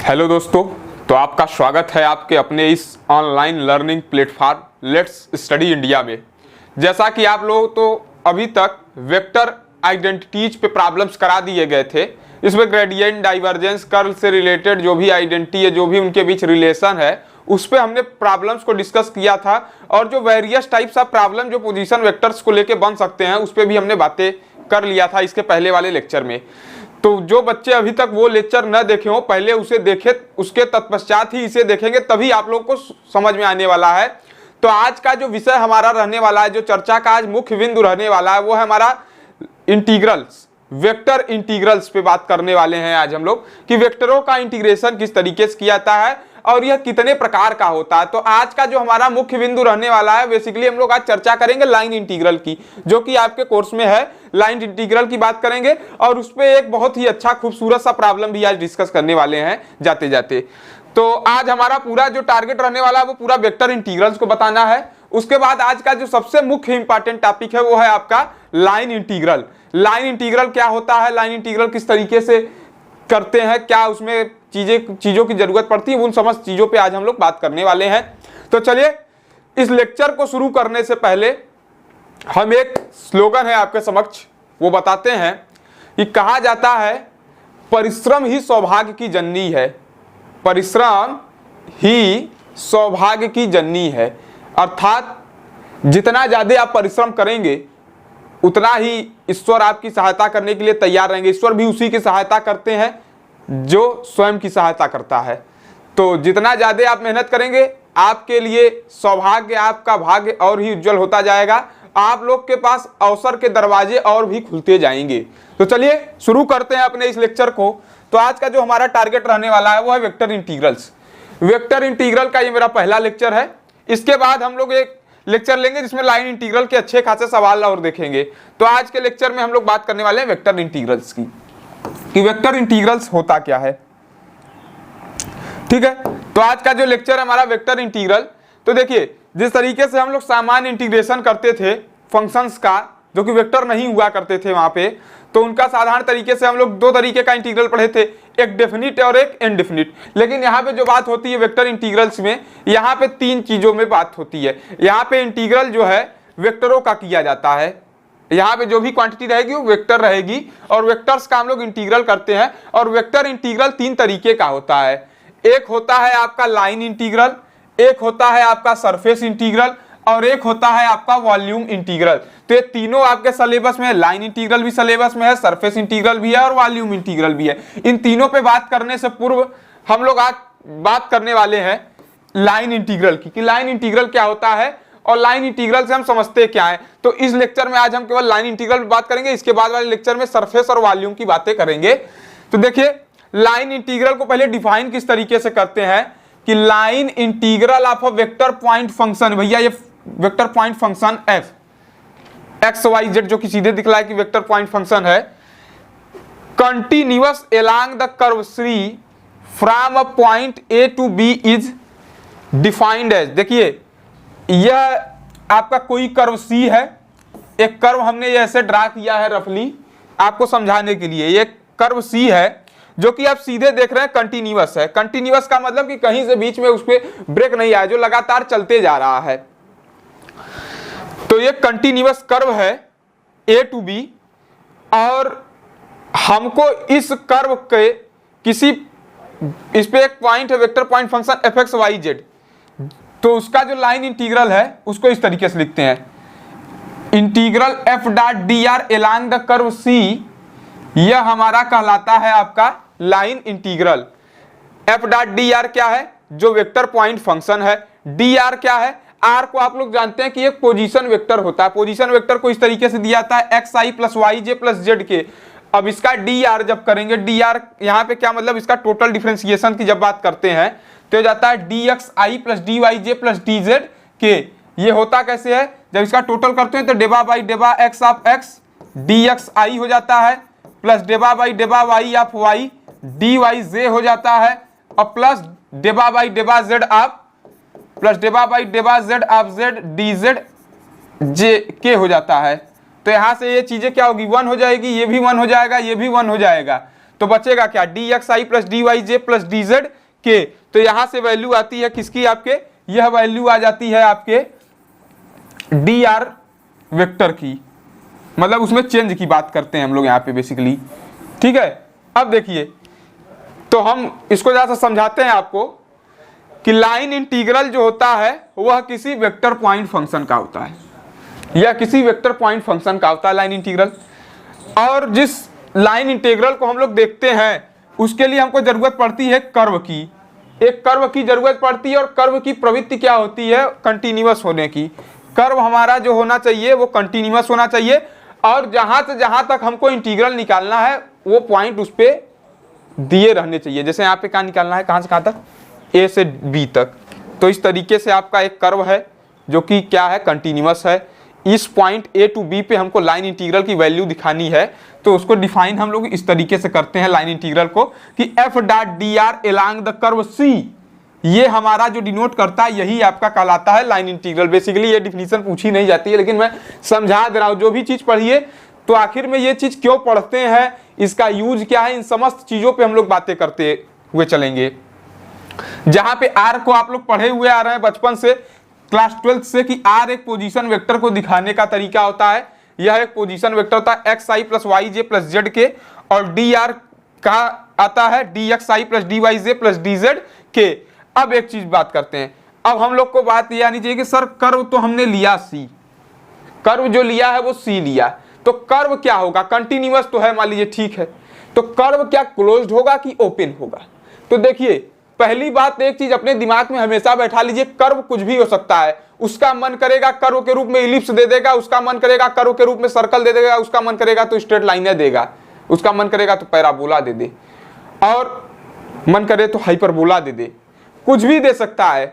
Hello दोस्तों, तो आपका स्वागत है आपके अपने इस online learning platform let's study India में। जैसा कि आप लोग तो अभी तक वेक्टर आइडेंटिटीज पे प्रॉब्लम्स करा दिए गए थे। इसमें ग्रेडियंट, डाइवर्जेंस, कर्ल से रिलेटेड जो भी आइडेंटिटी है, जो भी उनके बीच रिलेशन है, उस पर हमने प्रॉब्लम्स को डिस्कस किया था। और जो वेरियस टाइप्स ऑफ प्रॉब्लम जो पोजीशन वेक्टर्स को लेके बन सकते हैं, उस पर भी हमने बातें कर लिया था इसके पहले वाले लेक्चर में। तो जो बच्चे अभी तक वो लेक्चर न देखे हो, पहले उसे देखे, उसके तत्पश्चात ही इसे देखेंगे, तभी आप लोग को समझ में आने वाला है। तो आज का जो विषय हमारा रहने वाला है, जो चर्चा का आज मुख्य बिंदु रहने वाला है, वो है हमारा इंटीग्रल्स, वेक्टर इंटीग्रल्स पे बात करने वाले हैं आज हम लोग कि वेक्टरों का इंटीग्रेशन किस तरीके से किया जाता है और यह कितने प्रकार का होता है। तो आज का जो हमारा मुख्य बिंदु रहने वाला है, बेसिकली हम लोग आज चर्चा करेंगे लाइन इंटीग्रल की, जो कि आपके कोर्स में है। लाइन इंटीग्रल की बात करेंगे और उस पे एक बहुत ही अच्छा खूबसूरत सा प्रॉब्लम भी आज डिस्कस करने वाले हैं जाते जाते। तो आज हमारा पूरा जो टारगेट रहने वाला है वो पूरा वेक्टर इंटीग्रल्स को बताना है। उसके बाद आज का जो सबसे मुख्य इंपॉर्टेंट टॉपिक है वो है आपका लाइन इंटीग्रल। लाइन इंटीग्रल क्या होता है, लाइन इंटीग्रल किस तरीके से करते हैं, क्या उसमें चीजों की जरूरत पड़ती है, उन समस्त चीजों पे आज हम लोग बात करने वाले हैं। तो चलिए, इस लेक्चर को शुरू करने से पहले हम एक स्लोगन है आपके समक्ष वो बताते हैं कि कहा जाता है परिश्रम ही सौभाग्य की जननी है। परिश्रम ही सौभाग्य की जननी है, अर्थात जितना ज्यादा आप परिश्रम करेंगे उतना ही ईश्वर आपकी सहायता करने के लिए तैयार रहेंगे। ईश्वर भी उसी की सहायता करते हैं जो स्वयं की सहायता करता है। तो जितना ज्यादा आप मेहनत करेंगे, आपके लिए सौभाग्य, आपका भाग्य और ही उज्जवल होता जाएगा। आप लोग के पास अवसर के दरवाजे और भी खुलते जाएंगे। तो चलिए शुरू करते हैं अपने इस लेक्चर को। तो आज का जो हमारा टारगेट रहने वाला है वो है वेक्टर इंटीग्रल्स। वेक्टर इंटीग्रल का ये मेरा पहला लेक्चर है। इसके बाद हम लोग एक लेक्चर लेंगे जिसमें लाइन इंटीग्रल के अच्छे खासे सवाल और देखेंगे। तो आज के लेक्चर में हम लोग बात करने वाले हैं वेक्टर इंटीग्रल्स की, कि वेक्टर इंटीग्रल्स होता क्या है। ठीक है, तो आज का जो लेक्चर है हमारा वेक्टर इंटीग्रल। तो देखिए, जिस तरीके से हम लोग सामान्य इंटीग्रेशन करते थे फंक्शंस का, जो कि वेक्टर नहीं हुआ करते थे वहां पे, तो उनका साधारण तरीके से हम लोग दो तरीके का इंटीग्रल पढ़े थे, एक डेफिनिट और एक इनडेफिनिट। लेकिन यहाँ पे जो बात होती है वेक्टर इंटीग्रल्स में, यहाँ पे तीन चीजों में बात होती है। यहाँ पे इंटीग्रल जो है वेक्टरों का किया जाता है। यहाँ पे जो भी क्वांटिटी रहेगी वो वेक्टर रहेगी और वेक्टर्स का हम लोग इंटीग्रल करते हैं। और वेक्टर इंटीग्रल तीन तरीके का होता है। एक होता है आपका लाइन इंटीग्रल, एक होता है आपका सरफेस इंटीग्रल और एक होता है आपका वॉल्यूम इंटीग्रल। तो ये तीनों आपके सिलेबस में है। लाइन इंटीग्रल भी सिलेबस में है, सरफेस इंटीग्रल भी है और वॉल्यूम इंटीग्रल भी है। इन तीनों पे बात करने से पूर्व हम लोग आज बात करने वाले हैं लाइन इंटीग्रल की, कि लाइन इंटीग्रल क्या होता है और लाइन इंटीग्रल से हम समझते क्या है। तो इस लेक्चर में आज हम केवल लाइन इंटीग्रल पर बात करेंगे। इसके बाद वाले लेक्चर में सरफेस और वॉल्यूम की बातें करेंगे। तो देखिए, लाइन इंटीग्रल को पहले डिफाइन किस तरीके से करते हैं कि line integral of a vector point function. भैया ये vector point function F X Y Z, जो कि सीधे दिखला है कि वेक्टर पॉइंट फंक्शन है, continuous along the curve C from a point A to B is defined as. देखिए, यह आपका कोई कर्व सी है। एक कर्व हमने ऐसे ड्रा किया है रफली आपको समझाने के लिए। ये कर्व सी है जो कि आप सीधे देख रहे हैं, कंटिन्यूअस है। कंटिन्यूअस का मतलब कि कहीं से बीच में उस पे ब्रेक नहीं आया, जो लगातार चलते जा रहा है। तो ये कंटिन्यूअस कर्व है ए टू बी, और हमको इस कर्व के किसी, इस पे एक पॉइंट है vector point function F X Y Z. तो उसका जो लाइन इंटीग्रल है उसको इस तरीके से लिखते हैं, integral F dot D R along the curve C. यह हमारा कहलाता है आपका line integral. F dot D R क्या है, जो वेक्टर पॉइंट फंक्शन है। डी आर क्या है, आर को आप लोग जानते हैं कि एक पोजीशन वेक्टर होता है। पोजीशन वेक्टर को इस तरीके से दिया जाता है x I plus Y J plus Z के। अब इसका डी आर जब करेंगे, डी आर यहाँ पे क्या मतलब, इसका टोटल डिफरेंशिएशन की जब बात करते हैं तो जाता है D X I plus D Y J plus D Z के। ये होता कैसे है, जब इसका टोटल करते हैं तो डेबा बाई डेबा X of X D X I हो जाता है, प्लस डेबा बाई डेबा Y of Y D Y J हो जाता है, और प्लस डेबा बाई डेबा जेड ऑफ, प्लस डेबा बाई डेबा Z of Z D Z J के हो जाता है। तो यहां से ये चीजें क्या होगी, वन हो जाएगी, ये भी वन हो जाएगा, ये भी वन हो जाएगा। तो बचेगा क्या, D X I plus D Y J plus D Z के। तो यहां से वैल्यू आती है किसकी, आपके यह वैल्यू आ जाती है आपके डी आर वेक्टर की, मतलब उसमें चेंज की बात करते हैं हम लोग यहाँ पे बेसिकली। ठीक है, अब देखिए तो हम इसको जरा सा समझाते हैं आपको कि लाइन इंटीग्रल जो होता है वह किसी वेक्टर पॉइंट फंक्शन का होता है, या किसी वेक्टर पॉइंट फंक्शन का होता है लाइन इंटीग्रल। और जिस लाइन इंटीग्रल को हम लोग देखते हैं उसके लिए हमको जरूरत पड़ती है कर्व की, एक कर्व की जरूरत पड़ती है। और कर्व की प्रवृत्ति क्या होती है, कंटिन्यूअस होने की। कर्व हमारा जो होना चाहिए वो कंटिन्यूअस होना चाहिए, और जहां से जहां तक हमको इंटीग्रल निकालना है वो पॉइंट उस पे दिए रहने चाहिए। जैसे यहाँ पे कहाँ निकालना है, कहाँ से कहाँ तक, ए से बी तक। तो इस तरीके से आपका एक कर्व है जो कि क्या है, कंटिन्यूअस है। इस पॉइंट ए टू बी पे हमको लाइन इंटीग्रल की वैल्यू दिखानी है, तो उसको डिफाइन हम लोग इस तरीके से करते हैं लाइन इंटीग्रल को कि F dot D R along the curve C, ये हमारा जो डिनोट करता है यही आपका कहलाता है लाइन इंटीग्रल। बेसिकली ये डिफिनीशन पूछी नहीं जाती है, लेकिन मैं समझा दे रहा हूँ। जो भी चीज पढ़िए तो आखिर में ये चीज क्यों पढ़ते हैं, इसका यूज क्या है, इन समस्त चीजों पे हम लोग बातें करते हुए चलेंगे। जहां पे आर को आप लोग पढ़े हुए आ रहे हैं बचपन से, क्लास 12 से, कि आर एक पोजीशन वेक्टर को दिखाने का तरीका होता है। यह एक पोजीशन वेक्टर होता है x I plus Y J plus Z के, और डी आर का आता है D X I plus D Y J plus D Z के। अब एक चीज बात करते हैं, अब हम लोग को बात यह आनी चाहिए कि सर कर्व तो हमने लिया सी, कर्व जो लिया है वो सी लिया, तो कर्व क्या होगा, कंटिन्यूअस तो है मान लीजिए, ठीक है। तो कर्व क्या क्लोज्ड होगा कि ओपन होगा। तो देखिए पहली बात एक चीज अपने दिमाग में हमेशा बैठा लीजिए, कर्व कुछ भी हो सकता है। उसका मन करेगा कर्व के रूप में इलिप्स दे देगा, उसका मन करेगा कर्व के रूप में सर्कल दे देगा, उसका मन करेगा तो स्ट्रेट लाइनें देगा, उसका मन करेगा तो पैराबोला दे दे, और मन करे तो हाइपरबोला दे दे, कुछ भी दे सकता है।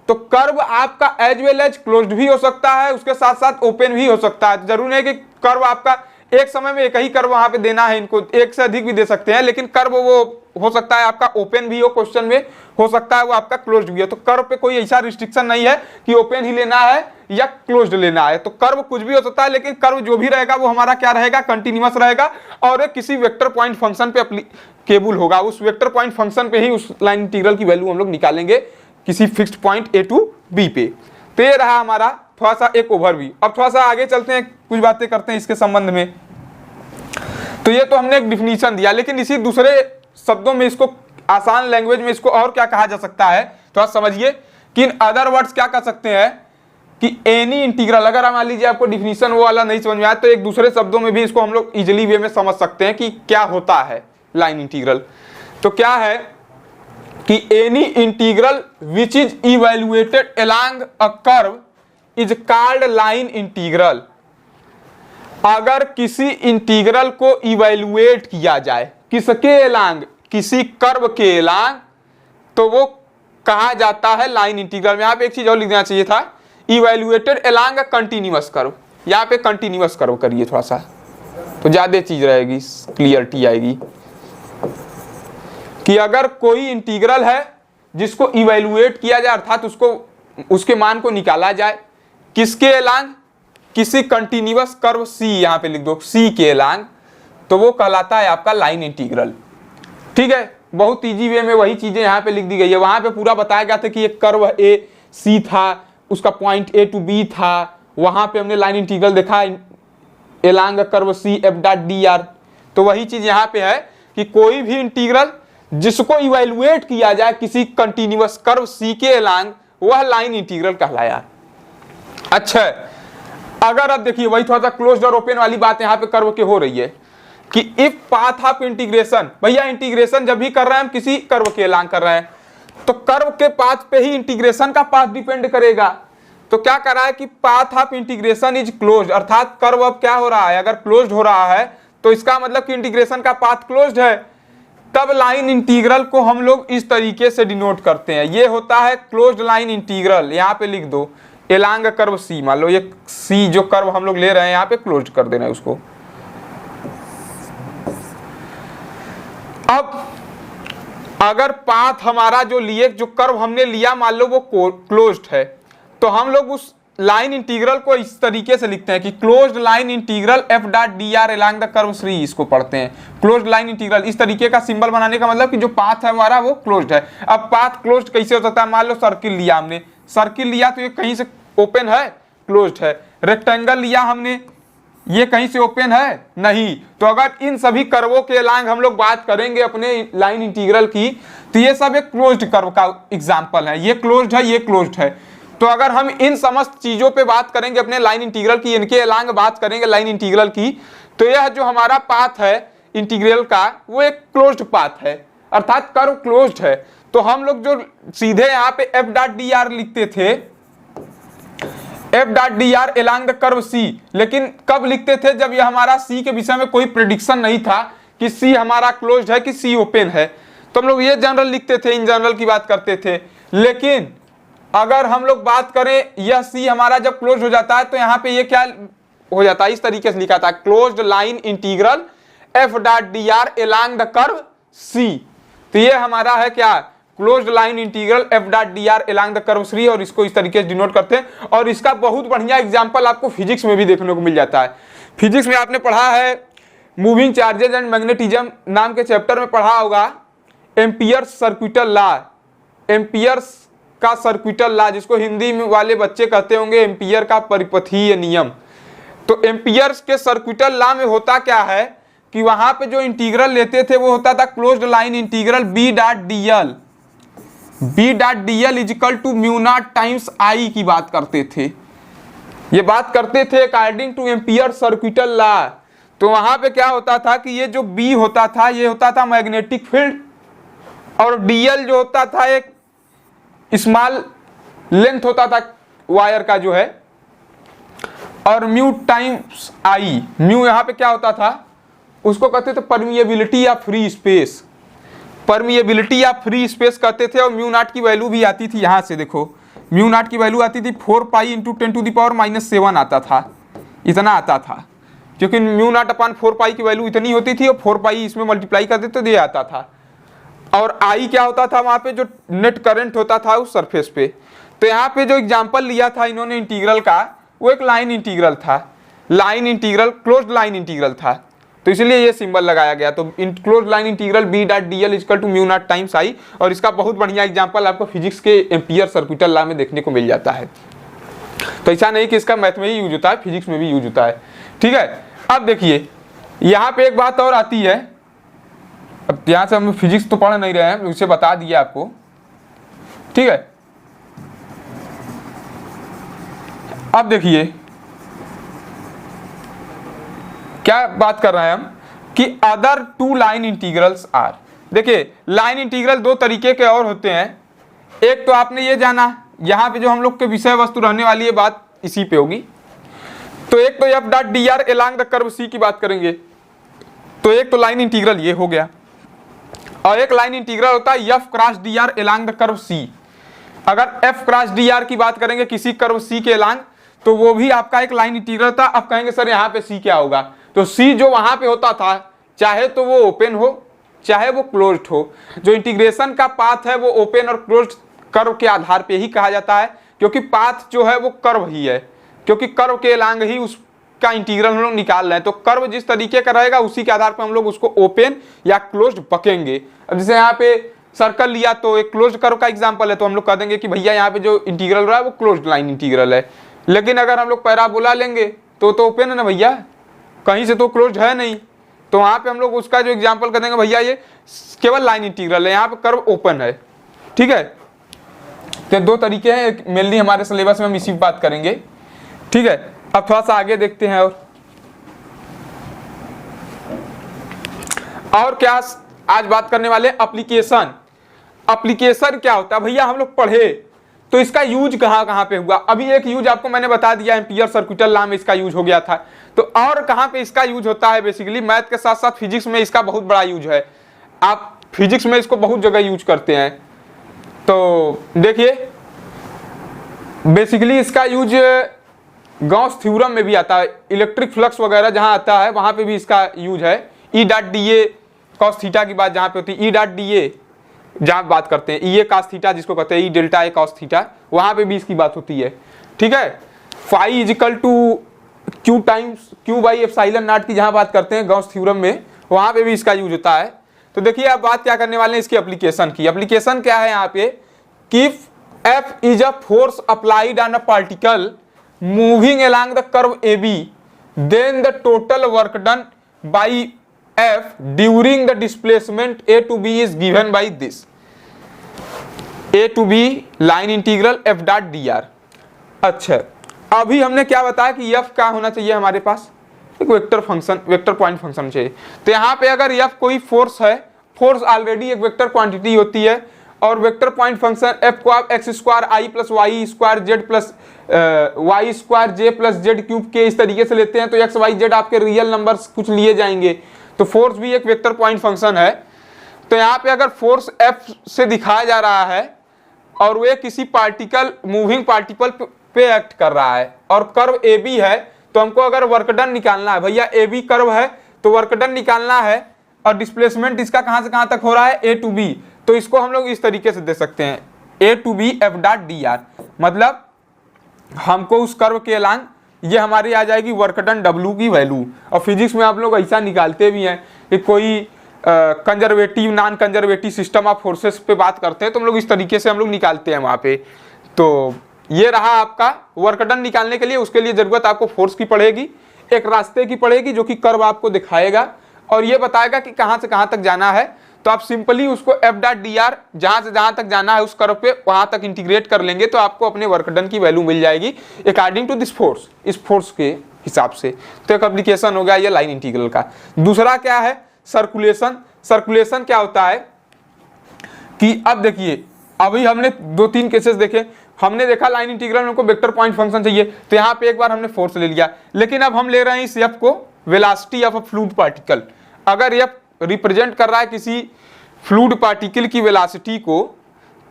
तो कर्व आपका एज वेल एज क्लोज्ड भी हो सकता है, उसके साथ साथ ओपन भी हो सकता है। जरूरी नहीं कि कर्व आपका एक समय में एक ही कर्व वहां पे देना है, इनको एक से अधिक भी दे सकते हैं, लेकिन कर्व वो हो सकता है आपका ओपन भी हो क्वेश्चन में, हो सकता है वो आपका क्लोज्ड भी हो। तो कर्व पे कोई ऐसा रिस्ट्रिक्शन नहीं है कि ओपन ही लेना है या क्लोज्ड लेना है। तो कर्व कुछ भी हो सकता है, लेकिन कर्व जो भी रहेगा वो हमारा क्या रहेगा, कंटिन्यूअस रहेगा, और एक किसी वेक्टर पॉइंट फंक्शन पे एप्लीकेबल होगा। उस वेक्टर पॉइंट फंक्शन पे ही उस लाइन इंटीग्रल की वैल्यू हम लोग निकालेंगे किसी fixed point A to B पे। तो ये रहा हमारा थोड़ा सा एक ओवरव्यू। अब थोड़ा सा आगे चलते हैं, कुछ बातें करते हैं इसके संबंध में। तो ये तो हमने एक डिफिनीशन दिया, लेकिन इसी दूसरे शब्दों में इसको आसान लैंग्वेज में इसको और क्या कहा जा सकता है, थोड़ा समझिए कि इन अदर वर्ड्स क्या कह सकते हैं कि एनी इंटीग्रल, अगर मान लीजिए आपको डिफिनीशन वो वाला नहीं समझ में आया तो एक दूसरे शब्दों में भी इसको हम लोग इजिली वे में समझ सकते हैं कि क्या होता है लाइन इंटीग्रल। तो क्या है कि any integral which is evaluated along a curve is called line integral. अगर किसी इंटीग्रल को इवैल्यूएट किया जाए किसके अलोंग, किसी कर्व के अलोंग, तो वो कहा जाता है लाइन इंटीग्रल। यहाँ पे एक चीज और लिखना चाहिए था, evaluated along a continuous curve. यहाँ पे कंटिन्यूअस कर्व करिए थोड़ा सा, तो ज्यादा चीज रहेगी, क्लियरिटी आएगी कि अगर कोई इंटीग्रल है जिसको इवैल्यूएट किया जाए, अर्थात उसको उसके मान को निकाला जाए किसके अलोंग, किसी कंटिन्यूअस कर्व सी, यहां पे लिख दो सी के अलोंग, तो वो कहलाता है आपका लाइन इंटीग्रल। ठीक है, बहुत इजी वे में वही चीजें यहाँ पे लिख दी गई है। वहां पे पूरा बताया गया था कि एक कर्व ए सी था, उसका पॉइंट ए टू बी था, वहां पे हमने लाइन इंटीग्रल देखा along curve C F dot D R. तो वही चीज यहाँ पे है कि कोई भी इंटीग्रल जिसको इवैल्यूएट किया जाए किसी कंटिन्यूअस कर्व सी के अलोंग, वह लाइन इंटीग्रल कहलाया। अच्छा, अगर अब देखिए वही थोड़ा सा क्लोज्ड और ओपन वाली बात यहाँ पे कर्व के हो रही है कि इफ पाथ ऑफ इंटीग्रेशन, भैया इंटीग्रेशन जब भी कर रहे हैं हम किसी कर्व के अलोंग कर रहे हैं, तो कर्व के पाथ पे ही इंटीग्रेशन का पाथ डिपेंड करेगा। तो क्या कर रहा है कि path of integration is closed, अर्थात कर्व अब क्या हो रहा है, अगर क्लोज्ड हो रहा है तो इसका मतलब कि इंटीग्रेशन का पाथ क्लोज्ड है। तब लाइन इंटीग्रल को हम लोग इस तरीके से डिनोट करते हैं, ये होता है क्लोज्ड लाइन इंटीग्रल। यहाँ पे लिख दो एलोंग कर्व सी, मान लो ये सी जो कर्व हम लोग ले रहे हैं यहाँ पे क्लोज्ड कर देना है उसको। अब अगर पाथ हमारा जो लिए, जो कर्व हमने लिया मान लो वो क्लोज्ड है, तो हम लोग उस लाइन इंटीग्रल को इस तरीके से लिखते हैं कि closed line integral F dot D R along the curve C, इसको पढ़ते हैं क्लोज्ड लाइन इंटीग्रल। इस तरीके का सिंबल बनाने का मतलब कि जो पाथ है हमारा वो क्लोज्ड है। अब पाथ क्लोज्ड कैसे हो सकता है? मान लो सर्किल लिया हमने, सर्किल लिया तो ये कहीं से ओपन है, क्लोज्ड है। रेक्टेंगल लिया हमने, ये कहीं से ओपन है नहीं। तो अगर इन सभी कर्वों के अलोंग हम लोग बात करेंगे अपने लाइन इंटीग्रल की, तो ये सब एक क्लोज्ड कर्व का एग्जांपल है। ये क्लोज्ड है, ये क्लोज्ड है। तो अगर हम इन समस्त चीजों पे बात करेंगे अपने लाइन इंटीग्रल की, इनके अलोंग बात करेंगे लाइन इंटीग्रल की, तो यह जो हमारा पाथ है इंटीग्रल का वो एक क्लोज्ड पाथ है, अर्थात कर्व क्लोज्ड है। तो हम लोग जो सीधे यहाँ पे एफ डॉट डी आर लिखते थे, F dot D R along the curve C, लेकिन कब लिखते थे? जब ये हमारा सी के विषय में कोई प्रेडिक्शन नहीं था कि सी हमारा क्लोज्ड है कि सी ओपन है, तो हम लोग ये जनरल लिखते थे, इन जनरल की बात करते थे। लेकिन अगर हम लोग बात करें यह सी हमारा जब क्लोज हो जाता है तो यहाँ पे ये क्या हो जाता है? इस तरीके से लिखा था closed line integral F dot D R along the curve C. तो ये हमारा है क्या? Closed line integral F dot D R along the curve C, और इसको इस तरीके से डिनोट करते हैं। और इसका बहुत बढ़िया एग्जाम्पल आपको फिजिक्स में भी देखने को मिल जाता है। फिजिक्स में आपने पढ़ा है, मूविंग चार्जेज एंड मैग्नेटिज्म नाम के चैप्टर में पढ़ा होगा, एम्पियर्स सर्किटल लॉ, एम्पियर्स का सर्किटल लॉ, जिसको हिंदी में वाले बच्चे कहते होंगे एम्पियर का परिपथीय नियम। तो एम्पियर्स के सर्किटल लॉ में होता क्या है कि वहां पे जो इंटीग्रल लेते थे वो होता था closed line integral B dot D L, B dot D L equal to mu not times I की बात करते थे। ये बात करते थे according to Ampere circuital law. तो वहां पे क्या होता था कि ये जो बी होता था ये होता था मैग्नेटिक फील्ड, और डीएल जो होता था एक स्मॉल लेंथ होता था वायर का जो है, और म्यू टाइम्स आई, म्यू यहाँ पे क्या होता था? उसको कहते थे परमिएबिलिटी या फ्री स्पेस, परमिएबिलिटी या फ्री स्पेस कहते थे। और म्यू नॉट की वैल्यू भी आती थी, यहाँ से देखो म्यू नॉट की वैल्यू आती थी 4 पाई इंटू 10⁻⁻7 आता था, इतना आता था, क्योंकि म्यू नॉट अपॉन 4 पाई की वैल्यू इतनी होती थी और 4 पाई इसमें मल्टीप्लाई कर देते तो ये आता था। और आई क्या होता था? वहां पे जो नेट करंट होता था उस सरफेस पे। तो यहाँ पे जो एग्जांपल लिया था इन्होंने इंटीग्रल का, वो एक लाइन इंटीग्रल था, line integral, closed line integral था, तो इसलिए ये सिंबल लगाया गया। तो closed line integral B dot D L equal to mu not times I, और इसका बहुत बढ़िया एग्जांपल आपको फिजिक्स के एम्पियर सर्किटल लॉ में देखने को मिल जाता है। तो ऐसा नहीं कि इसका मैथ में ही यूज होता है, फिजिक्स में भी यूज होता है। ठीक है, अब देखिए यहाँ पे एक बात और आती है। अब यहाँ से हम फिजिक्स तो पढ़ नहीं रहे हैं, उसे बता दिया आपको। ठीक है, अब देखिए क्या बात कर रहे हैं हम कि other to line integrals are. देखिए लाइन इंटीग्रल दो तरीके के और होते हैं। एक तो आपने ये जाना, यहाँ पे जो हम लोग के विषय वस्तु रहने वाली है बात इसी पे होगी। तो एक तो F dot D R along the curve C की बात करेंगे, तो एक तो लाइन इंटीग्रल ये हो गया, और एक लाइन इंटीग्रल होता है F cross D R along the curve C. अगर एफ क्रॉस डी आर की बात करेंगे किसी कर्व सी के अलोंग, तो वो भी आपका एक लाइन इंटीग्रल था। अब कहेंगे सर यहाँ पे सी क्या होगा? तो सी जो वहां पे होता था, चाहे तो वो ओपन हो चाहे वो क्लोज्ड हो, जो इंटीग्रेशन का पाथ है वो ओपन और क्लोज्ड कर्व के आधार पे ही कहा जाता है, क्योंकि पाथ जो है वो कर्व ही है, क्योंकि कर्व के अलोंग ही उसका इंटीग्रल हम लोग निकाल रहे हैं। तो कर्व जिस तरीके का रहेगा उसी के आधार पर हम लोग उसको ओपन या क्लोज्ड बकेंगे। अब जैसे यहाँ पे सर्कल लिया तो एक क्लोज्ड कर्व का एग्जांपल है, तो हम लोग कह देंगे कि भैया यहाँ पे जो इंटीग्रल रहा है वो क्लोज्ड लाइन इंटीग्रल है। लेकिन अगर हम लोग पैराबोला लेंगे तो ओपन है ना भैया, कहीं से तो क्लोज्ड है नहीं, तो वहाँ पे हम लोग उसका जो एग्जांपल कर देंगे भैया ये केवल लाइन इंटीग्रल है, यहाँ पे कर्व ओपन है। ठीक है, तो दो तरीके हैं, मेनली हमारे सिलेबस में हम इसी बात करेंगे। ठीक है, अब थोड़ा सा आगे देखते हैं। और क्या आज बात करने वाले एप्लीकेशन। एप्लीकेशन क्या होता है भैया? हम लोग पढ़े तो इसका यूज कहाँ कहाँ पे हुआ। अभी एक यूज आपको मैंने बता दिया, एम्पियर सर्किटल लॉ में इसका यूज हो गया था। तो और कहाँ पे इसका यूज होता है? बेसिकली मैथ के साथ साथ फिजिक्स में इसका बहुत बड़ा यूज है। आप फिजिक्स में इसको बहुत जगह यूज करते हैं। तो देखिए बेसिकली इसका यूज गॉस थ्योरम में भी आता है, इलेक्ट्रिक फ्लक्स वगैरह जहाँ आता है वहाँ पे भी इसका यूज है। E dot D A cos theta की बात जहाँ पे होती है, ई डॉट डी ए जहाँ बात करते हैं, ई ए कॉस थीटा जिसको कहते हैं E delta A cos theta, वहाँ पे भी इसकी बात होती है। ठीक है, phi equal to Q times Q by epsilon not की जहां बात करते हैं गॉस थ्योरम में, वहां पे भी इसका यूज होता है। तो देखिए आप बात क्या करने वाले हैं इसकी एप्लीकेशन की। एप्लीकेशन क्या है यहाँ पे कि F is a force applied on a particle moving along the curve A B, then the total work done by F during the displacement A to B is given by this. A to B line integral F dot D R. अच्छा, अभी हमने क्या बताया कि F क्या होना चाहिए हमारे पास, एक vector function, vector point function चाहिए। तो यहाँ पे अगर एफ कोई फोर्स है, फोर्स ऑलरेडी एक वेक्टर क्वांटिटी होती है, और वेक्टर पॉइंट फंक्शन एफ को आप X square I plus Y square Z plus Y square J plus Z cube के इस तरीके से लेते हैं, तो एक्स वाई जेड आपके रियल नंबर्स कुछ लिए जाएंगे। तो फोर्स भी एक वेक्टर पॉइंट फंक्शन है। तो यहाँ पे अगर फोर्स एफ से दिखाया जा रहा है और वे किसी पार्टिकल, मूविंग पार्टिकल पे एक्ट कर रहा है, और कर्व ए बी है, तो हमको अगर वर्क डन निकालना है, भैया ए बी कर्व है तो वर्क डन निकालना है, और डिस्प्लेसमेंट इसका कहां से कहां तक हो रहा है, ए टू बी। तो इसको हम लोग इस तरीके से दे सकते हैं, A to B F dot D R. मतलब हमको उस कर्व के अलॉन्ग ये हमारी आ जाएगी वर्क डन डब्ल्यू की वैल्यू। और फिजिक्स में आप लोग ऐसा निकालते भी हैं कि कोई conservative non conservative system of forces पे बात करते हैं, तो हम लोग इस तरीके से हम लोग निकालते हैं वहां पे। तो ये रहा आपका वर्क डन निकालने के लिए। उसके लिए जरूरत आपको फोर्स की पड़ेगी, एक रास्ते की पड़ेगी जो कि कर्व आपको दिखाएगा और ये बताएगा कि कहां से कहां तक जाना है। तो आप सिंपली उसको एफ डॉट डी आर जहां से जहां तक जाना है उस कर्व पे वहां तक इंटीग्रेट कर लेंगे, तो आपको अपने वर्क डन की वैल्यू मिल जाएगी अकॉर्डिंग टू दिस फोर्स, इस फोर्स के हिसाब से। तो एक एप्लीकेशन हो गया ये लाइन इंटीग्रल का। दूसरा क्या है, सर्कुलेशन। सर्कुलेशन क्या होता है कि अब देखिए, अभी हमने 2-3 केसेस देखे। हमने देखा लाइन इंटीग्रल में हमको वेक्टर पॉइंट फंक्शन चाहिए, तो यहाँ पे एक बार हमने फोर्स ले लिया, लेकिन अब हम ले रहे हैं इस एफ को velocity of a fluid particle. अगर एफ रिप्रेजेंट कर रहा है किसी फ्लूइड पार्टिकल की वेलोसिटी को,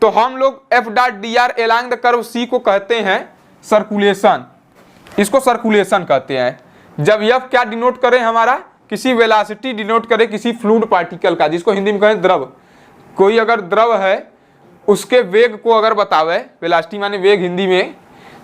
तो हम लोग F dot D R along the curve C को कहते हैं सर्कुलेशन। इसको सर्कुलेशन कहते हैं। जब एफ क्या डिनोट करे, हमारा किसी वेलोसिटी डिनोट करे किसी फ्लूइड पार्टिकल का, जिसको हिंदी में कहें द्रव। कोई अगर द्रव है उसके वेग को अगर बतावे, वेलोसिटी माने वेग हिंदी में,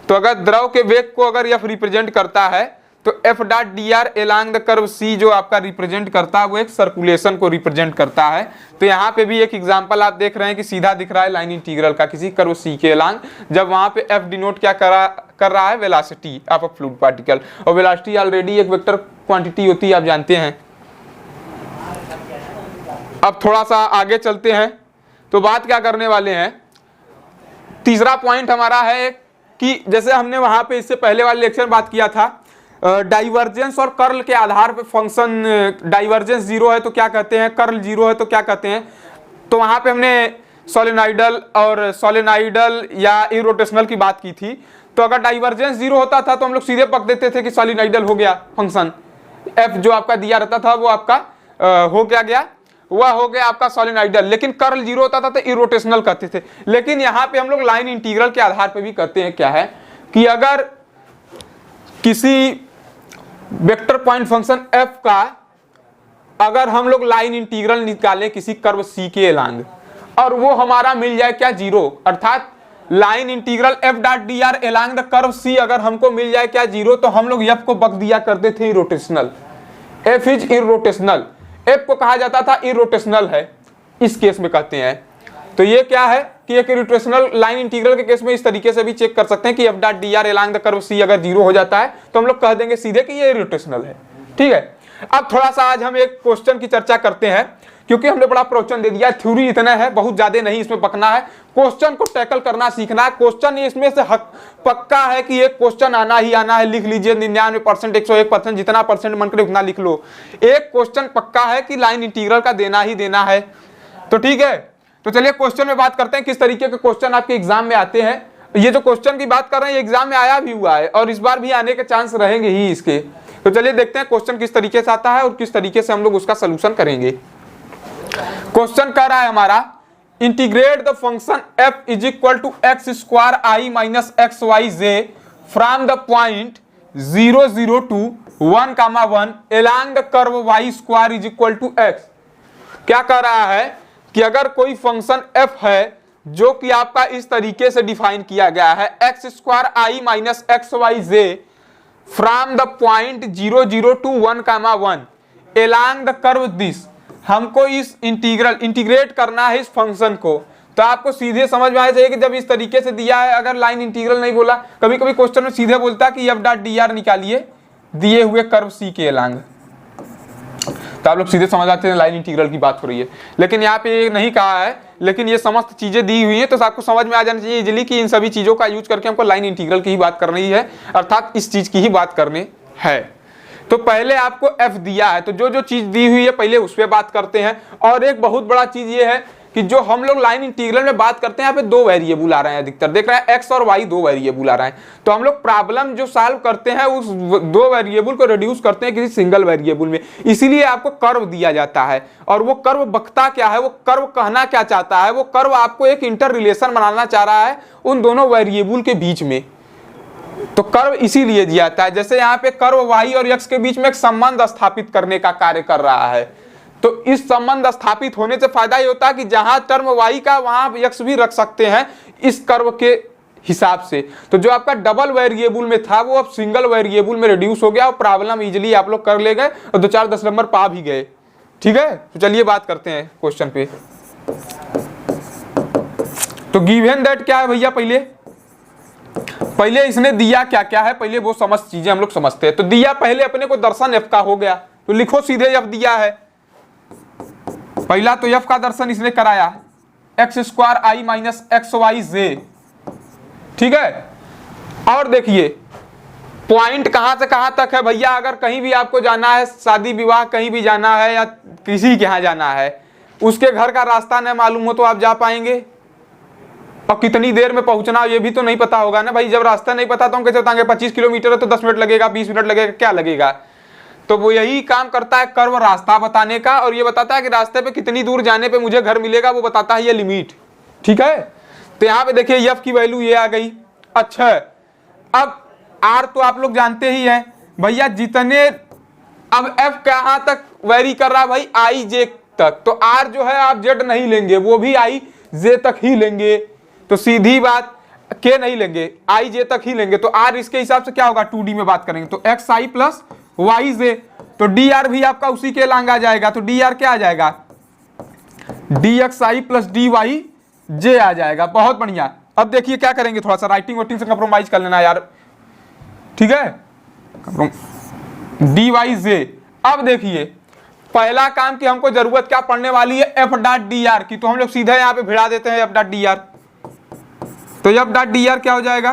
तो अगर द्रव के वेग को अगर एफ रिप्रेजेंट करता है तो F dot D R along the curve C जो आपका रिप्रेजेंट करता है वो एक सर्कुलेशन को रिप्रेजेंट करता है। तो यहाँ पे भी एक एग्जांपल आप देख रहे हैं कि सीधा दिख रहा है लाइन इंटीग्रल का किसी कर्व सी के अलोंग, जब वहां पे एफ डिनोट क्या कर रहा है, velocity of a fluid particle. और वेलोसिटी ऑलरेडी एक वेक्टर क्वांटिटी होती है, आप जानते हैं। अब थोड़ा सा आगे चलते हैं, तो बात क्या करने वाले हैं, तीसरा पॉइंट हमारा है कि जैसे हमने वहां पे इससे पहले वाले लेक्चर में बात किया था, डाइवर्जेंस और कर्ल के आधार पे फंक्शन, डाइवर्जेंस 0 है तो क्या कहते हैं, कर्ल 0 है तो क्या कहते हैं। तो वहां पे हमने सोलेनॉइडल और सोलेनॉइडल या इरोटेशनल की बात की थी। तो अगर डाइवर्जेंस 0 होता था तो हम लोग सीधे पकड़ देते थे कि सोलेनॉइडल हो गया फंक्शन, एफ जो आपका दिया रहता था वो आपका हो गया वह हो गया आपका सोलेनॉइडल। लेकिन कर्ल 0 होता था तो इरोटेशनल कहते थे। लेकिन यहाँ पे हम लोग लाइन इंटीग्रल के आधार पे भी कहते हैं, क्या है कि अगर किसी वेक्टर पॉइंट फंक्शन एफ का अगर हम लोग लाइन इंटीग्रल निकालें किसी कर्व सी के अलोंग और वो हमारा मिल जाए क्या, 0, अर्थात line integral F dot D R along the curve C अगर हमको मिल जाए क्या, 0, तो हम लोग एफ को बक दिया करते थे irrotational. F is irrotational, F को कहा जाता था इरोटेशनल है, इस केस में कहते हैं। तो ये क्या है कि एक इरोटेशनल लाइन इंटीग्रल के केस में इस तरीके से भी चेक कर सकते हैं कि F dot D R along the curve C अगर 0 हो जाता है तो हम लोग कह देंगे सीधे कि ये इरोटेशनल है। ठीक है, अब थोड़ा सा आज हम एक क्वेश्चन की चर्चा करते हैं, क्योंकि हमने बड़ा प्रवचन दे दिया, थ्योरी इतना है, बहुत ज्यादा नहीं इसमें पकना है, क्वेश्चन को टैकल करना सीखना है। क्वेश्चन इसमें से पक्का है कि एक क्वेश्चन आना ही आना है, लिख लीजिए 99%, 101%, जितना परसेंट मन करे उतना लिख लो। एक क्वेश्चन पक्का है कि लाइन इंटीग्रल का देना ही देना है। तो ठीक है, तो चलिए क्वेश्चन में बात करते हैं किस तरीके के क्वेश्चन आपके एग्जाम में आते हैं। ये जो क्वेश्चन की बात कर रहे हैं ये एग्जाम में आया भी हुआ है और इस बार भी आने के चांस रहेंगे ही इसके। तो चलिए देखते हैं क्वेश्चन किस तरीके से आता है और किस तरीके से हम लोग उसका सोल्यूशन करेंगे। क्वेश्चन कह रहा है हमारा, integrate the function f is equal to X square I minus X Y J from the point 0 0 to 1 1 along the curve y square is equal to X. क्या कह रहा है कि अगर कोई फंक्शन f है जो कि आपका इस तरीके से डिफाइन किया गया है, X square I minus X Y J from the point 0 0 to 1, 1 along the curve this. हमको इस इंटीग्रेट करना है इस फंक्शन को। तो आपको सीधे समझ में आना चाहिए कि जब इस तरीके से दिया है, अगर लाइन इंटीग्रल नहीं बोला, कभी कभी क्वेश्चन में सीधे बोलता है कि एफ डॉट डी आर निकालिए दिए हुए कर्व सी के एलॉन्ग, तो आप लोग सीधे समझ आते हैं लाइन इंटीग्रल की बात हो रही है। लेकिन यहाँ पे नहीं कहा है, लेकिन ये समस्त चीजें दी हुई है, तो आपको समझ में आ जाना चाहिए इजीली कि इन सभी चीजों का यूज करके हमको लाइन इंटीग्रल की ही बात करनी है, अर्थात इस चीज की ही बात करनी है। तो पहले आपको एफ दिया है, तो जो जो चीज दी हुई है पहले उस पर बात करते हैं। और एक बहुत बड़ा चीज ये है कि जो हम लोग लाइन इंटीग्रल में बात करते हैं, यहाँ पे दो वेरिएबल आ रहे हैं, अधिकतर देख रहे हैं एक्स और वाई दो वेरिएबल आ रहे हैं। तो हम लोग प्रॉब्लम जो सॉल्व करते हैं उस दो वेरिएबल को रिड्यूस करते हैं किसी सिंगल वेरिएबल में, इसीलिए आपको कर्व दिया जाता है। और वो कर्व बकता क्या है, वो कर्व कहना क्या चाहता है, वो कर्व आपको एक इंटर रिलेशन बनाना चाह रहा है उन दोनों वेरिएबल के बीच में। तो कर्व इसीलिए दिया जाता है, जैसे यहाँ पे कर्व वाई और एक्स के बीच में एक संबंध स्थापित करने का कार्य कर रहा है। तो इस संबंध स्थापित होने से फायदा ये होता है कि जहां टर्म वाई का वहां एक्स भी रख सकते हैं इस कर्व के हिसाब से। तो जो आपका डबल वेरिएबल में था वो अब सिंगल वेरिएबल में रिड्यूस हो गया और प्रॉब्लम इजीली आप लोग कर ले गए और 2-4-10 नंबर पा भी गए। ठीक है, तो चलिए बात करते हैं क्वेश्चन पे। तो गिवन दैट क्या है भैया, पहले इसने दिया क्या क्या है, पहले वो समस्त चीजें हम लोग समझते हैं। तो दिया पहले अपने को दर्शन एफ का हो गया, तो लिखो सीधे एफ दिया है। पहला तो एफ का दर्शन इसने कराया, x square I minus X Y जे। ठीक है, और देखिए पॉइंट कहां से कहां तक है भैया। अगर कहीं भी आपको जाना है, शादी विवाह कहीं भी जाना है या किसी के यहां जाना है, उसके घर का रास्ता न मालूम हो तो आप जा पाएंगे? और कितनी देर में पहुंचना ये भी तो नहीं पता होगा ना भाई। जब रास्ता नहीं पता तो हम कैसे बताएंगे 25 किलोमीटर है तो 10 मिनट लगेगा, 20 मिनट लगेगा, क्या लगेगा। तो वो यही काम करता है कर्व, रास्ता बताने का, और ये बताता है कि रास्ते पे कितनी दूर जाने पे मुझे घर मिलेगा, वो बताता है ये लिमिट। ठीक है, तो यहाँ पे देखिए एफ की वैल्यू ये आ गई। अच्छा, अब आर तो आप लोग जानते ही हैं भैया, जितने अब एफ कहां तक वेरी कर रहा है भाई, आई जे तक। तो आर जो है आप जेड नहीं लेंगे, वो भी आई जे तक ही लेंगे। तो सीधी बात, के नहीं लेंगे, आई जे तक ही लेंगे। तो आर इसके हिसाब से क्या होगा, 2D में बात करेंगे तो x I plus Y J. तो डी आर भी आपका उसी के लांग आ जाएगा। तो डी आर क्या आ जाएगा, D X I plus D Y जे आ जाएगा। बहुत बढ़िया। अब देखिए क्या करेंगे, थोड़ा सा राइटिंग वाइटिंग से कंप्रोमाइज कर लेना यार। ठीक है, डी वाई जे। अब देखिए पहला काम कि हमको जरूरत क्या पड़ने वाली है, एफ डॉट डी आर की। तो हम लोग सीधे यहाँ पे भिड़ा देते हैं एफ डॉट डी आर। तो एफ डॉट डी आर क्या हो जाएगा,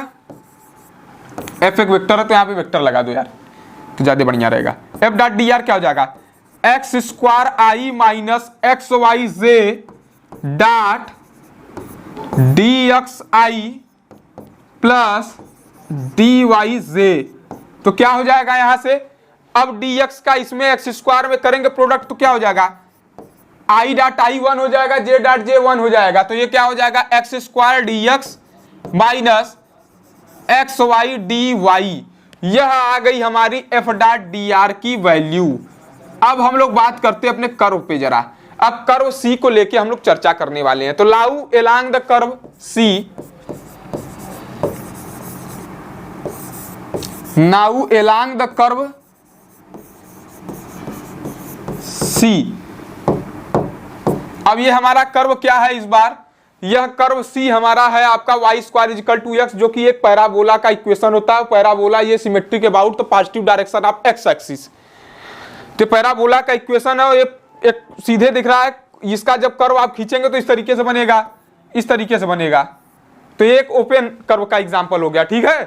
एफ एक वेक्टर है तो यहाँ पे वेक्टर लगा दो यार, तो ज्यादा बढ़िया रहेगा। एफ डॉट डी आर क्या हो जाएगा, X square I minus X Y J dot D X I plus D Y J. तो क्या हो जाएगा यहां से, अब डी एक्स का इसमें एक्स स्क्वायर में करेंगे प्रोडक्ट, तो क्या हो जाएगा, आई डॉट आई 1 हो जाएगा, जे डॉट जे 1 हो जाएगा। तो ये क्या हो जाएगा, X square D X minus X Y D Y. यह आ गई हमारी एफ डॉट डी आर की वैल्यू। अब हम लोग बात करते हैं अपने कर्व पे जरा। अब कर्व सी को लेके हम लोग चर्चा करने वाले हैं। तो now along the curve C, now along the curve C. अब ये हमारा कर्व क्या है इस बार, यह कर्व सी हमारा है आपका Y square equal to X, जो कि एक पैराबोला का इक्वेशन होता है। पैराबोला ये symmetric about the positive direction of x axis. तो पैराबोला का इक्वेशन है, ये एक सीधे दिख रहा है। इसका जब कर्व आप खींचेंगे तो इस तरीके से बनेगा, इस तरीके से बनेगा। तो ये एक ओपन कर्व का एग्जांपल हो गया। ठीक है,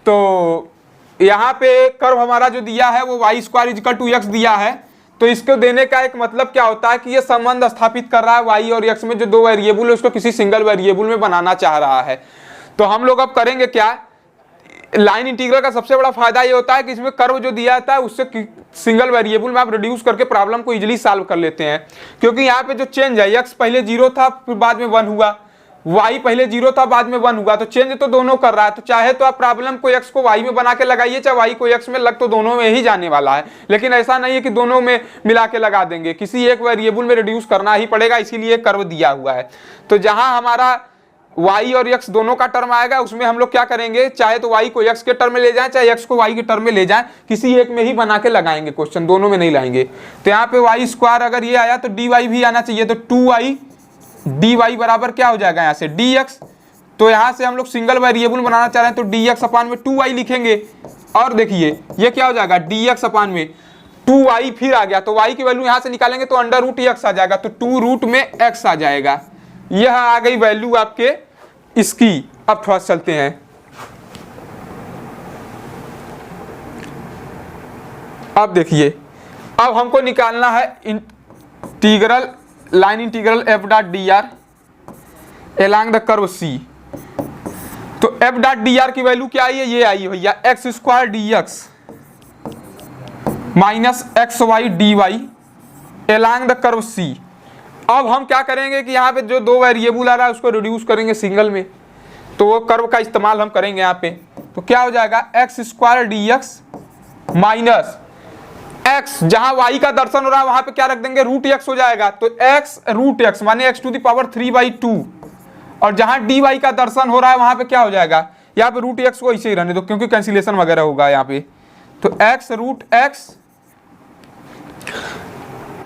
तो यहाँ पे कर्व हमारा जो दिया है वो Y square equal to X दिया है। तो इसको देने का एक मतलब क्या होता है कि ये संबंध स्थापित कर रहा है वाई और एक्स में, जो दो वेरिएबल है उसको किसी सिंगल वेरिएबल में बनाना चाह रहा है। तो हम लोग अब करेंगे क्या, लाइन इंटीग्रल का सबसे बड़ा फायदा ये होता है कि इसमें कर्व जो दिया जाता है उससे सिंगल वेरिएबल में आप रिड्यूस करके प्रॉब्लम को इजीली सॉल्व कर लेते हैं। क्योंकि यहाँ पे जो चेंज है, एक्स पहले 0 था फिर बाद में 1 हुआ, y पहले 0 था बाद में 1 हुआ, तो चेंज तो दोनों कर रहा है। तो चाहे तो आप प्रॉब्लम को x को y में बना के लगाइए, चाहे y को x में, लग तो दोनों में ही जाने वाला है। लेकिन ऐसा नहीं है कि दोनों में मिला के लगा देंगे, किसी एक वेरिएबल में रिड्यूस करना ही पड़ेगा, इसीलिए कर्व दिया हुआ है। तो जहां हमारा y और x दोनों का टर्म आएगा उसमें हम लोग क्या करेंगे, चाहे तो y को x के टर्म में ले जाएं, चाहे x को y के टर्म में ले जाएं, किसी एक में ही बना के लगाएंगे क्वेश्चन, दोनों में नहीं लाएंगे। तो यहाँ पे y स्क्वायर अगर ये आया तो dy भी आना चाहिए, तो 2y dy बराबर क्या हो जाएगा यहाँ से dx। तो यहाँ से हम लोग सिंगल वेरिएबल बनाना चाह रहे हैं तो dx अपान में 2y लिखेंगे, और देखिए ये क्या हो जाएगा dx अपान में 2y फिर आ गया, तो y की वैल्यू यहाँ से निकालेंगे तो अंडर रूट x आ जाएगा, तो 2 रूट में x आ जाएगा। यह आ गई वैल्यू आपके इसकी। अब थोड़ा चलते हैं, अब देखिए, अब हमको निकालना है integral, line integral f dot D R along the curve C। तो f डॉट डी आर की वैल्यू क्या आई है, ये आई है भैया X square D X minus X Y D Y along the curve C। अब हम क्या करेंगे कि यहाँ पे जो दो वेरिएबल आ रहा है उसको रिड्यूस करेंगे सिंगल में, तो वो कर्व का इस्तेमाल हम करेंगे यहाँ पे। तो क्या हो जाएगा X square D X minus x, जहां y का दर्शन हो रहा है वहां पे क्या रख देंगे, रूट एक्स हो जाएगा, तो x रूट एक्स माने x टू द पावर 3/2, और जहां dy का दर्शन हो रहा है वहां पे क्या हो जाएगा, यहाँ पे रूट एक्स को ऐसे ही रहने दो क्योंकि कैंसिलेशन वगैरह होगा यहाँ पे। तो x रूट एक्स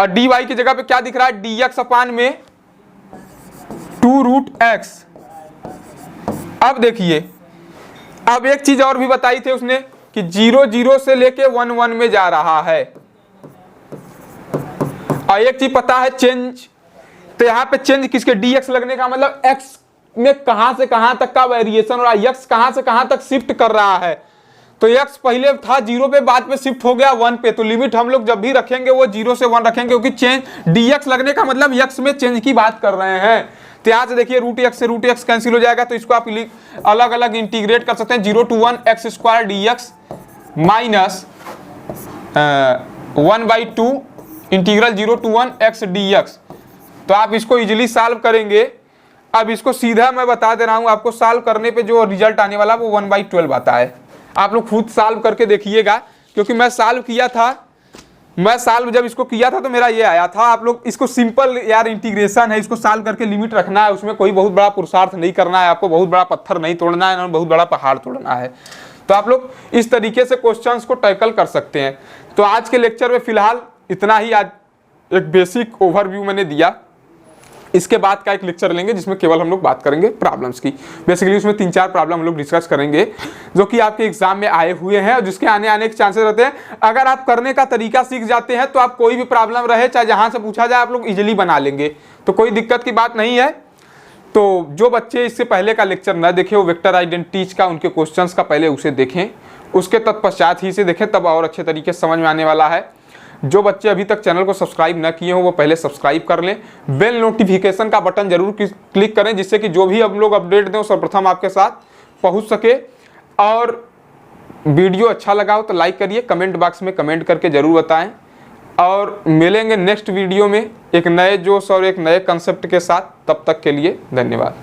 और dy की जगह पे क्या दिख रहा है, dx अपान में 2 रूट एक्स। अब देखिए, अब एक चीज और भी बताई थी उसने कि 0 0 से लेके 1 1 में जा रहा है, और एक चीज पता है चेंज। तो यहाँ पे चेंज किसके, dx लगने का मतलब x में कहां से कहां तक का वेरिएशन हो रहा है, x कहां से कहां तक शिफ्ट कर रहा है। तो x पहले था 0 पे, बाद में शिफ्ट हो गया 1 पे, तो लिमिट हम लोग जब भी रखेंगे वो 0 से 1 रखेंगे, क्योंकि चेंज dx लगने का मतलब x में चेंज की बात कर रहे हैं। तो यहाँ से देखिए रूट एक्स से रूट एक्स कैंसिल हो जाएगा, तो इसको आप अलग अलग इंटीग्रेट कर सकते हैं, 0 to 1 x square D X minus 1/2 integral 0 to 1 x D x. तो आप इसको इजीली सॉल्व करेंगे। अब इसको सीधा मैं बता दे रहा हूँ, आपको सॉल्व करने पे जो रिजल्ट आने वाला वो 1/12 आता है। आप लोग खुद सॉल्व करके देखिएगा, क्योंकि मैं सॉल्व किया था, मैं सॉल्व जब इसको किया था तो मेरा ये आया था। आप लोग इसको सिंपल यार इंटीग्रेशन है, इसको सॉल्व करके लिमिट रखना है, उसमें कोई बहुत बड़ा पुरुषार्थ नहीं करना है, आपको बहुत बड़ा पत्थर नहीं तोड़ना है, बहुत बड़ा पहाड़ तोड़ना है। तो आप लोग इस तरीके से क्वेश्चंस को टैकल कर सकते हैं। तो आज के लेक्चर में फिलहाल इतना ही, आज एक बेसिक ओवरव्यू मैंने दिया। इसके बाद का एक लेक्चर लेंगे जिसमें केवल हम लोग बात करेंगे प्रॉब्लम्स की। बेसिकली उसमें 3-4 प्रॉब्लम हम लोग डिस्कस करेंगे जो कि आपके एग्जाम में आए हुए हैं और जिसके आने के चांसेस रहते हैं। अगर आप करने का तरीका सीख जाते हैं तो आप कोई भी प्रॉब्लम रहे, चाहे जहां से पूछा जाए, आप लोग इजीली बना लेंगे, तो कोई दिक्कत की बात नहीं है। तो जो बच्चे इससे पहले का लेक्चर न देखे वो वेक्टर आइडेंटिटीज का, उनके क्वेश्चंस का पहले उसे देखें, उसके तत्पश्चात ही से देखें, तब और अच्छे तरीके से समझ में आने वाला है। जो बच्चे अभी तक चैनल को सब्सक्राइब न किए हो वो पहले सब्सक्राइब कर लें, बेल नोटिफिकेशन का बटन जरूर क्लिक करें, जिससे कि जो भी हम लोग अपडेट दें सर्वप्रथम आपके साथ पहुंच सके। और वीडियो अच्छा लगा हो तो लाइक करिए, कमेंट बॉक्स में कमेंट करके जरूर बताएं, और मिलेंगे नेक्स्ट वीडियो में एक नए जोश और एक नए कंसेप्ट के साथ। तब तक के लिए धन्यवाद।